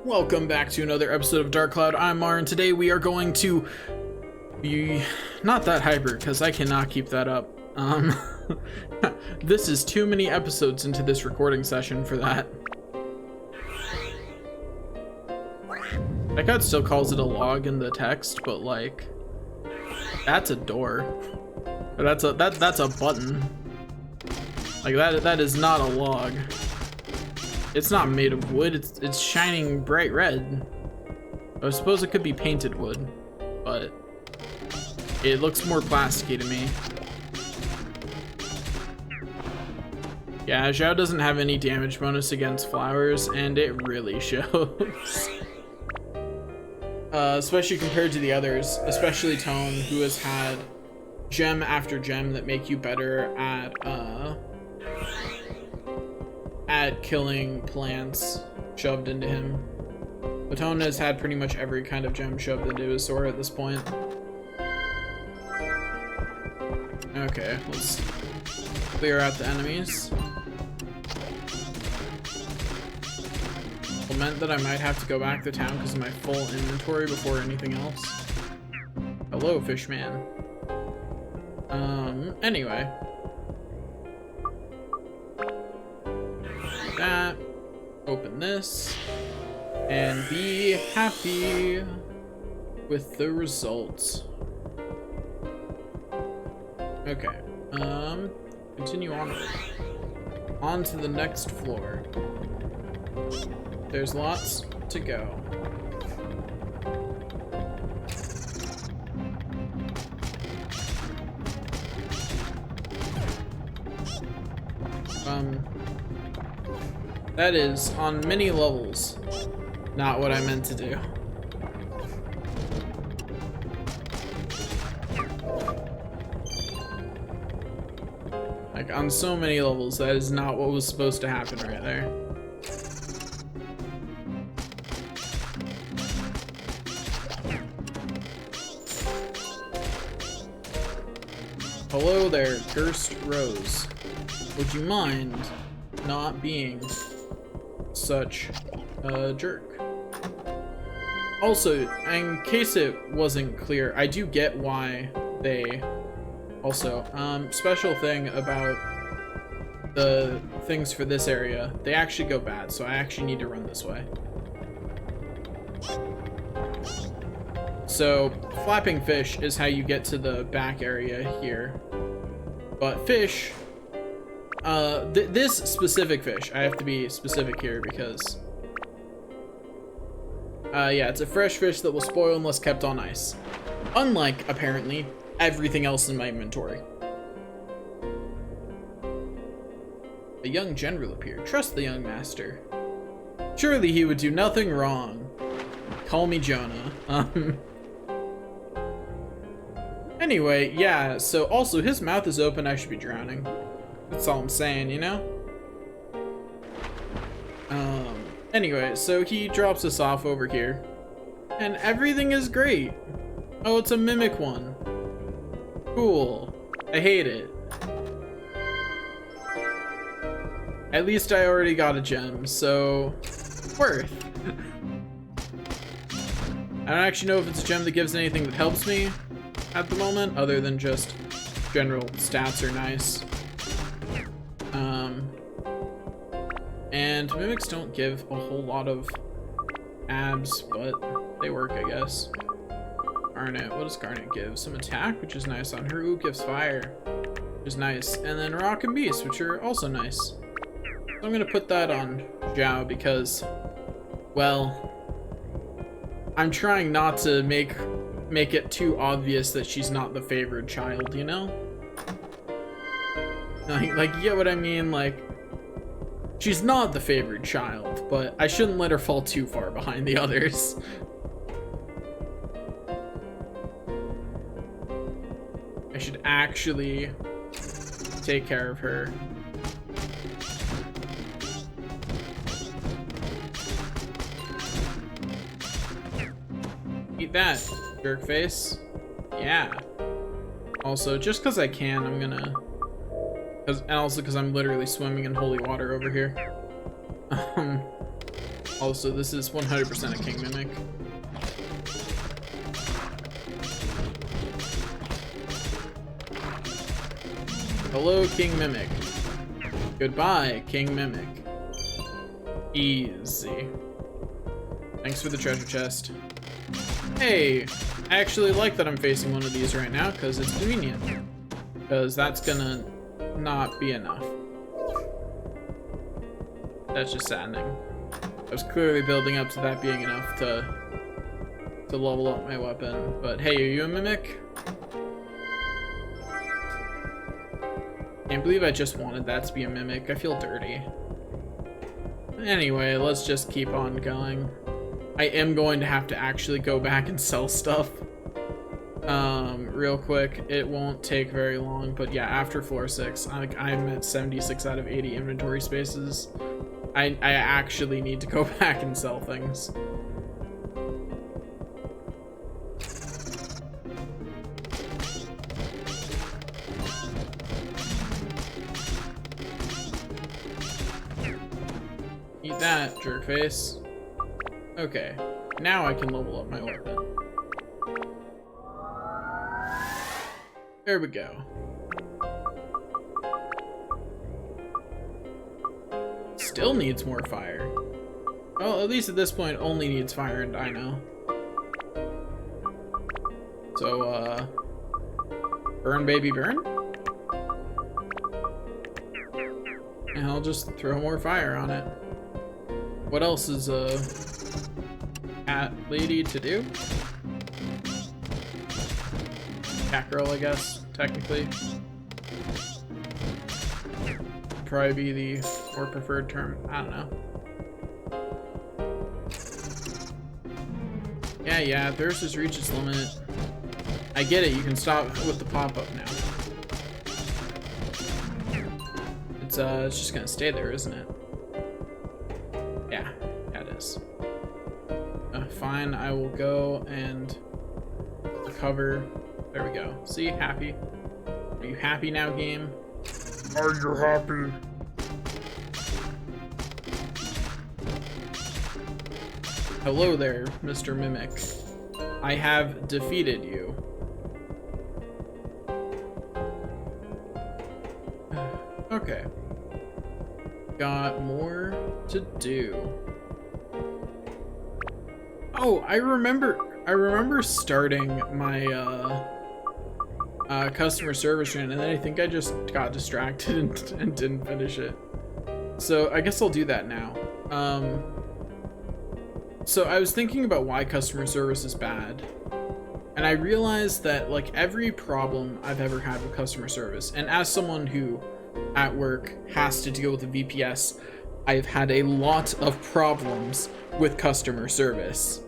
Welcome back to another episode of Dark Cloud. I'm Mar, and today we are going to be not that hyper because I cannot keep that up. This is too many episodes into this recording session for that. That guy still calls it a log in the text, but like, that's a door. That's a button. Like that is not a log. It's not made of wood, it's shining bright red. I suppose it could be painted wood, but it looks more plasticky to me. Yeah, Zhao doesn't have any damage bonus against flowers, and it really shows. Especially compared to the others, especially Tone, who has had gem after gem that make you better at killing plants shoved into him. Tone has had pretty much every kind of gem shoved into his sword at this point. Okay, let's clear out the enemies. Meant that I might have to go back to town because of my full inventory before anything else. Hello, fishman. Anyway. That. Open this. And be happy with the results. Okay. Continue onward. On to the next floor. There's lots to go. That is, on many levels, not what I meant to do. Like, on so many levels, that is not what was supposed to happen right there. Hello there, cursed rose. Would you mind not being such a jerk? Also, in case it wasn't clear, I do get why they also, special thing about the things for this area, they actually go bad, so I actually need to run this way. So, flapping fish is how you get to the back area here. But fish, this specific fish, I have to be specific here because, yeah, it's a fresh fish that will spoil unless kept on ice. Unlike, apparently, everything else in my inventory. A young general appeared. Trust the young master. Surely he would do nothing wrong. Call me Jonah. Anyway, yeah, so also his mouth is open, I should be drowning. That's all I'm saying, you know? Anyway, so he drops us off over here. And everything is great. Oh, it's a mimic one. Cool. I hate it. At least I already got a gem, so worth. I don't actually know if it's a gem that gives anything that helps me at the moment, other than just general stats are nice. And mimics don't give a whole lot of abs, but they work, I guess. Garnet, what does Garnet give? Some attack, which is nice on her. Ooh, gives fire, which is nice. And then rock and beast, which are also nice. So I'm gonna put that on Zhao because, well, I'm trying not to make it too obvious that she's not the favored child, you know? Like, you get what I mean? Like, she's not the favored child, but I shouldn't let her fall too far behind the others. I should actually take care of her. Eat that, jerk face. Yeah. Also, just because I can, I'm gonna... And also because I'm literally swimming in holy water over here. Also, this is 100% a King Mimic. Hello, King Mimic. Goodbye, King Mimic. Easy. Thanks for the treasure chest. Hey, I actually like that I'm facing one of these right now because it's convenient. Because that's gonna not be enough. That's just saddening. I was clearly building up to that being enough to level up my weapon. But hey, are you a Mimic? Can't believe I just wanted that to be a Mimic. I feel dirty. Anyway, let's just keep on going. I am going to have to actually go back and sell stuff. Real quick. It won't take very long, but yeah, after floor 6, I'm at 76 out of 80 inventory spaces. I actually need to go back and sell things. Eat that, jerkface. Okay, now I can level up my weapon. There we go. Still needs more fire. Well, at least at this point, only needs fire and dino. So, burn baby burn? And I'll just throw more fire on it. What else is cat lady to do? Cat girl, I guess, technically. Probably be the more preferred term. I don't know. Yeah, thirst has reached its limit. I get it, you can stop with the pop-up now. It's just gonna stay there, isn't it? Yeah, it is. Fine, I will go and recover. There we go. See, happy. Are you happy now, game? Are you happy? Hello there, Mr. Mimic. I have defeated you. Okay. Got more to do. Oh, I remember starting my customer service run, and then I think I just got distracted and didn't finish it. So I guess I'll do that now. So I was thinking about why customer service is bad, and I realized that like every problem I've ever had with customer service, and as someone who at work has to deal with a VPS, I've had a lot of problems with customer service.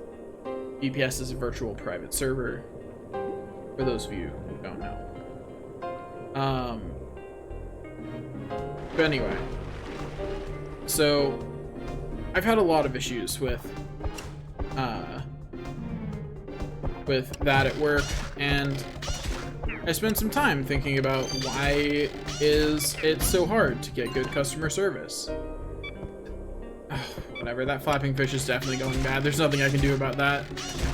VPS is a virtual private server, for those of you who don't know. But anyway, so I've had a lot of issues with that at work, and I spent some time thinking about why is it so hard to get good customer service. Whatever, that flapping fish is definitely going bad. There's nothing I can do about that.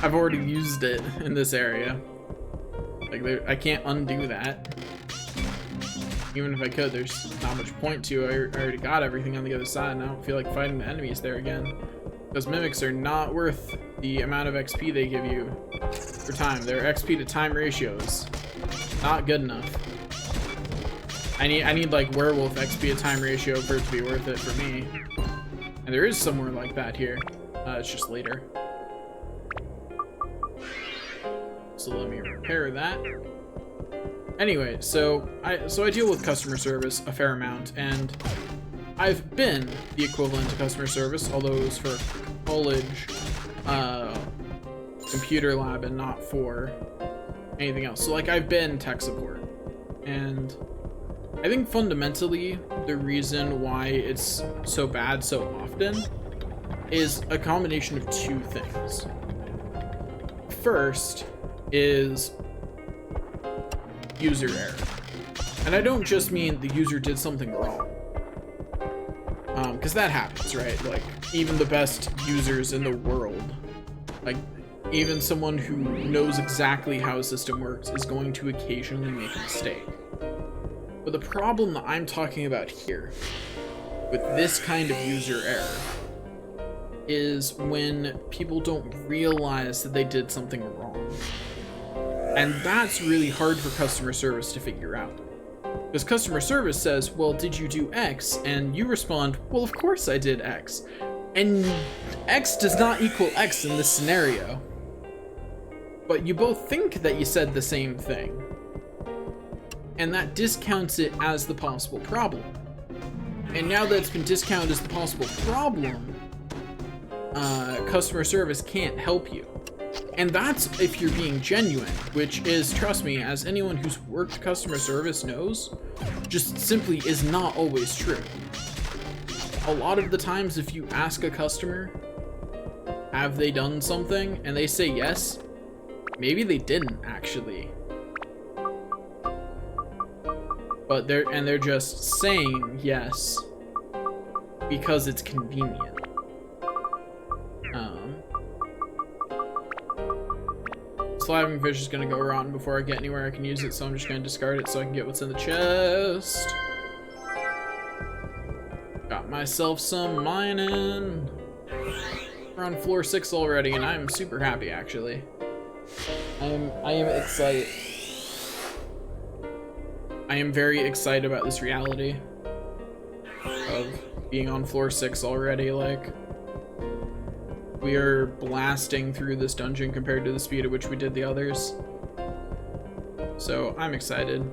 I've already used it in this area. Like, I can't undo that. Even if I could, there's not much point to. I already got everything on the other side, and I don't feel like fighting the enemies there again. Those mimics are not worth the amount of XP they give you for time. Their XP to time ratios not good enough. I need like werewolf XP to time ratio for it to be worth it for me. And there is somewhere like that here. It's just later. So let me repair that. Anyway, so I deal with customer service a fair amount, and I've been the equivalent to customer service, although it was for college computer lab and not for anything else. So like I've been tech support, and I think fundamentally the reason why it's so bad so often is a combination of two things. First is user error. And I don't just mean the user did something wrong. because that happens, right? Like, even the best users in the world, like, even someone who knows exactly how a system works is going to occasionally make a mistake. But the problem that I'm talking about here, with this kind of user error, is when people don't realize that they did something wrong. And that's really hard for customer service to figure out. Because customer service says, well, did you do X? And you respond, well, of course I did X. And X does not equal X in this scenario. But you both think that you said the same thing. And that discounts it as the possible problem. And now that it's been discounted as the possible problem, customer service can't help you. And that's if you're being genuine, which is, trust me, as anyone who's worked customer service knows, just simply is not always true. A lot of the times if you ask a customer, have they done something, and they say yes, maybe they didn't actually. But they're just saying yes because it's convenient. Slaving fish is gonna go around before I get anywhere I can use it, so I'm just gonna discard it so I can get what's in the chest. Got myself some mining. We're on floor 6 already, and I'm super happy actually. I am excited. I am very excited about this reality of being on floor 6 already. Like, we are blasting through this dungeon compared to the speed at which we did the others. So I'm excited.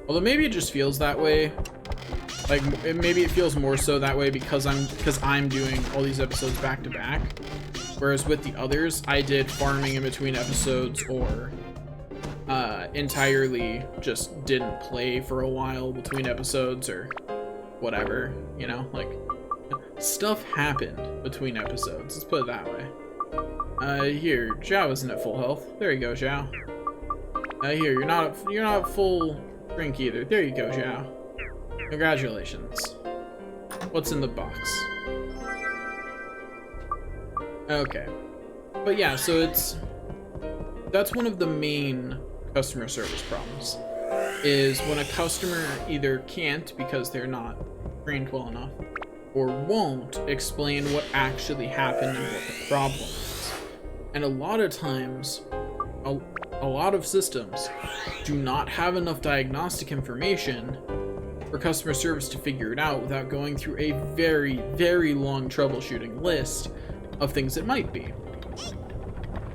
Although maybe it just feels that way. Like, maybe it feels more so that way because I'm doing all these episodes back to back. Whereas with the others, I did farming in between episodes, or entirely just didn't play for a while between episodes, or whatever, you know, like, stuff happened between episodes, let's put it that way. Here, Zhao isn't at full health. There you go, Zhao. Here, you're not at full drink either. There you go, Zhao. Congratulations. What's in the box? Okay. But yeah, so that's one of the main customer service problems, is when a customer either can't because they're not trained well enough, or won't explain what actually happened and what the problem is. And a lot of times, a lot of systems do not have enough diagnostic information for customer service to figure it out without going through a very, very long troubleshooting list of things it might be.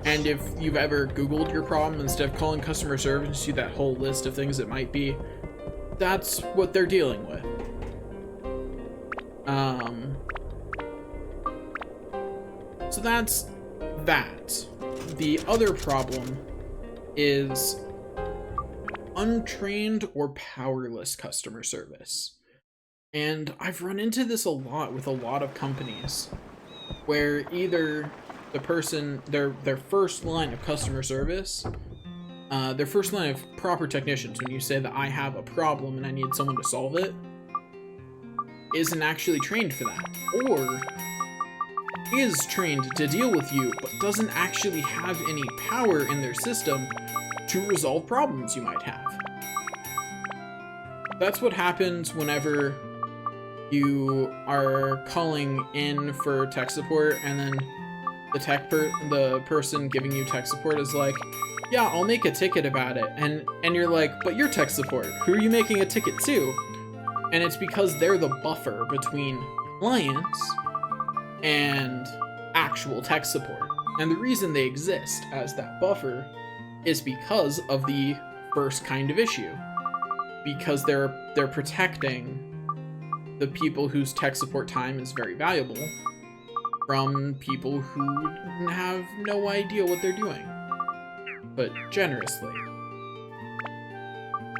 And if you've ever Googled your problem instead of calling customer service and see that whole list of things it might be, that's what they're dealing with. So that's that. The other problem is untrained or powerless customer service. And I've run into this a lot with a lot of companies, where either the person, their first line of customer service, their first line of proper technicians, when you say that I have a problem and I need someone to solve it, isn't actually trained for that, or is trained to deal with you, but doesn't actually have any power in their system to resolve problems you might have. That's what happens whenever you are calling in for tech support, and then the person giving you tech support is like, yeah, I'll make a ticket about it, and you're like, but you're tech support, who are you making a ticket to? And it's because they're the buffer between clients and actual tech support. And the reason they exist as that buffer is because of the first kind of issue. Because they're protecting the people whose tech support time is very valuable from people who have no idea what they're doing, but generously.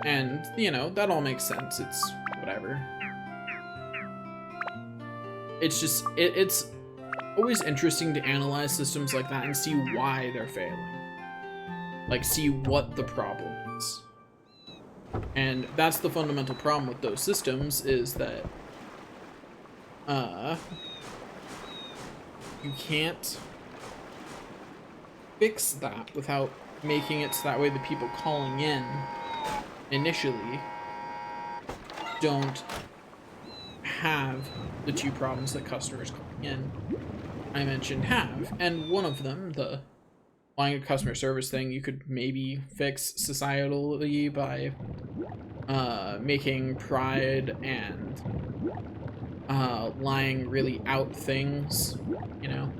And, you know, that all makes sense. It's whatever. It's just, it's always interesting to analyze systems like that and see why they're failing. Like, see what the problem is. And that's the fundamental problem with those systems, is that you can't fix that without making it so that way the people calling in initially don't have the two problems that customers calling in I mentioned have. And one of them, the lying to customer service thing, you could maybe fix societally by making pride and lying really out things, you know?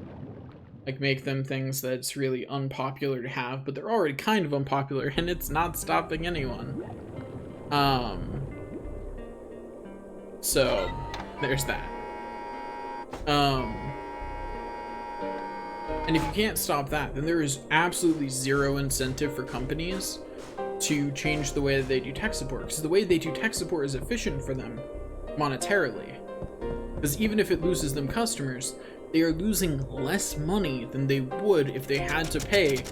Like, make them things that's really unpopular to have, but they're already kind of unpopular, and it's not stopping anyone. So, there's that. And if you can't stop that, then there is absolutely zero incentive for companies to change the way that they do tech support, because the way they do tech support is efficient for them monetarily. Because even if it loses them customers, they are losing less money than they would if they had to pay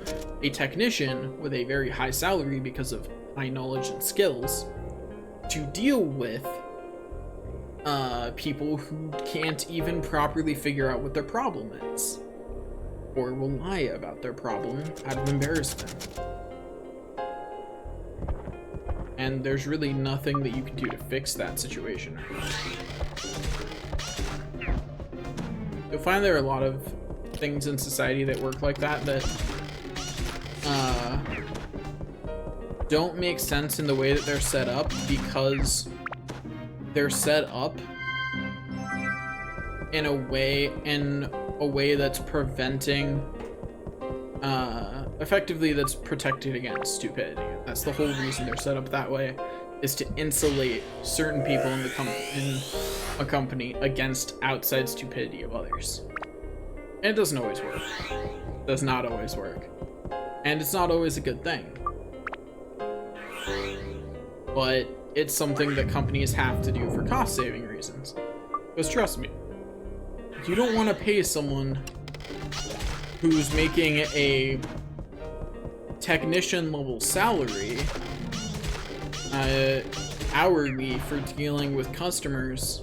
a technician with a very high salary because of high knowledge and skills to deal with people who can't even properly figure out what their problem is, or will lie about their problem out of embarrassment. And there's really nothing that you can do to fix that situation. You'll find there are a lot of things in society that work like that don't make sense in the way that they're set up, because they're set up in a way that's preventing effectively that's protected against stupidity. That's the whole reason they're set up that way, is to insulate certain people in a company against outside stupidity of others. And it doesn't always work. It does not always work. And it's not always a good thing. But it's something that companies have to do for cost-saving reasons. Because trust me, you don't want to pay someone who's making a technician level salary hourly for dealing with customers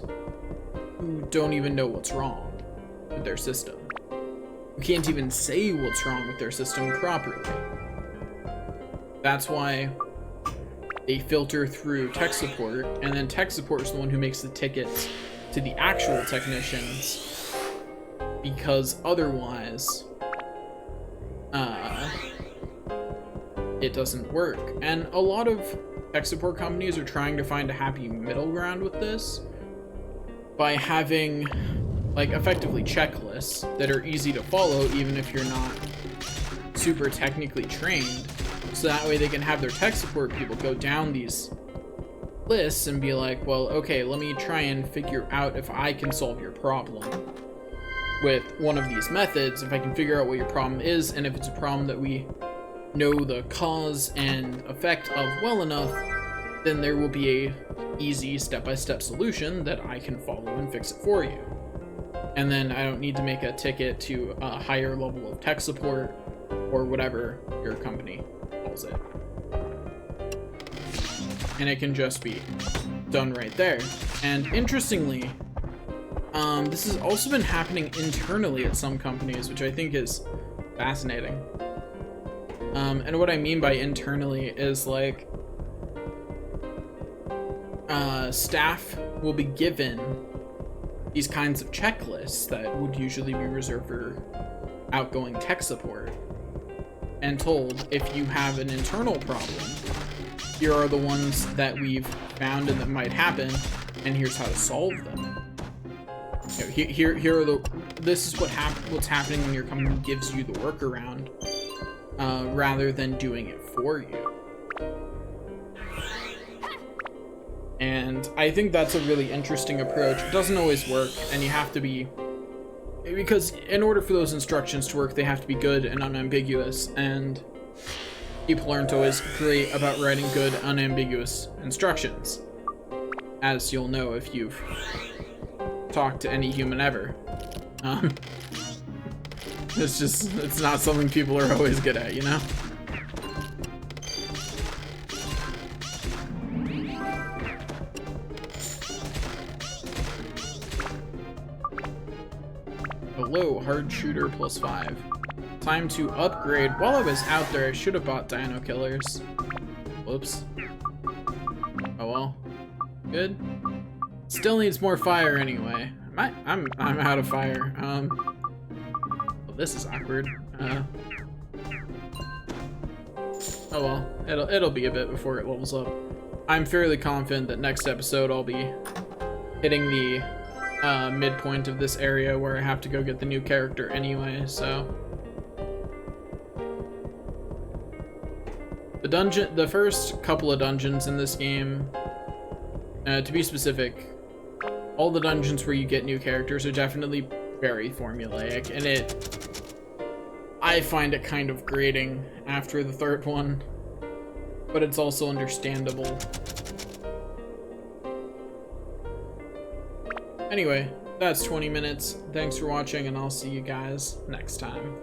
who don't even know what's wrong with their system. You can't even say what's wrong with their system properly. That's why they filter through tech support, and then tech support is the one who makes the tickets to the actual technicians, because otherwise it doesn't work. And a lot of tech support companies are trying to find a happy middle ground with this by having, like, effectively checklists that are easy to follow even if you're not super technically trained, so that way they can have their tech support people go down these lists and be like, well, okay, let me try and figure out if I can solve your problem with one of these methods, if I can figure out what your problem is, and if it's a problem that we know the cause and effect of well enough, then there will be a easy step-by-step solution that I can follow and fix it for you. And then I don't need to make a ticket to a higher level of tech support or whatever your company calls it. And it can just be done right there. And interestingly, this has also been happening internally at some companies, which I think is fascinating. And what I mean by internally is, like, staff will be given these kinds of checklists that would usually be reserved for outgoing tech support, and told, if you have an internal problem, here are the ones that we've found and that might happen, and here's how to solve them. You know, here are this is what's happening when your company gives you the workaround, rather than doing it for you. And I think that's a really interesting approach. It doesn't always work, and you have to be, because in order for those instructions to work, they have to be good and unambiguous, and people aren't always great about writing good, unambiguous instructions, as you'll know if you've talked to any human ever. It's not something people are always good at, you know? hard shooter plus 5. Time to upgrade. While I was out there, I should have bought dino killers. Whoops. Oh well. Good. Still needs more fire anyway. I'm out of fire. Well, this is awkward. Oh well, it'll be a bit before it levels up. I'm fairly confident that next episode I'll be hitting the midpoint of this area where I have to go get the new character anyway, so. The first couple of dungeons in this game, to be specific, all the dungeons where you get new characters are definitely very formulaic, and I find it kind of grating after the third one, but it's also understandable. Anyway, that's 20 minutes. Thanks for watching, and I'll see you guys next time.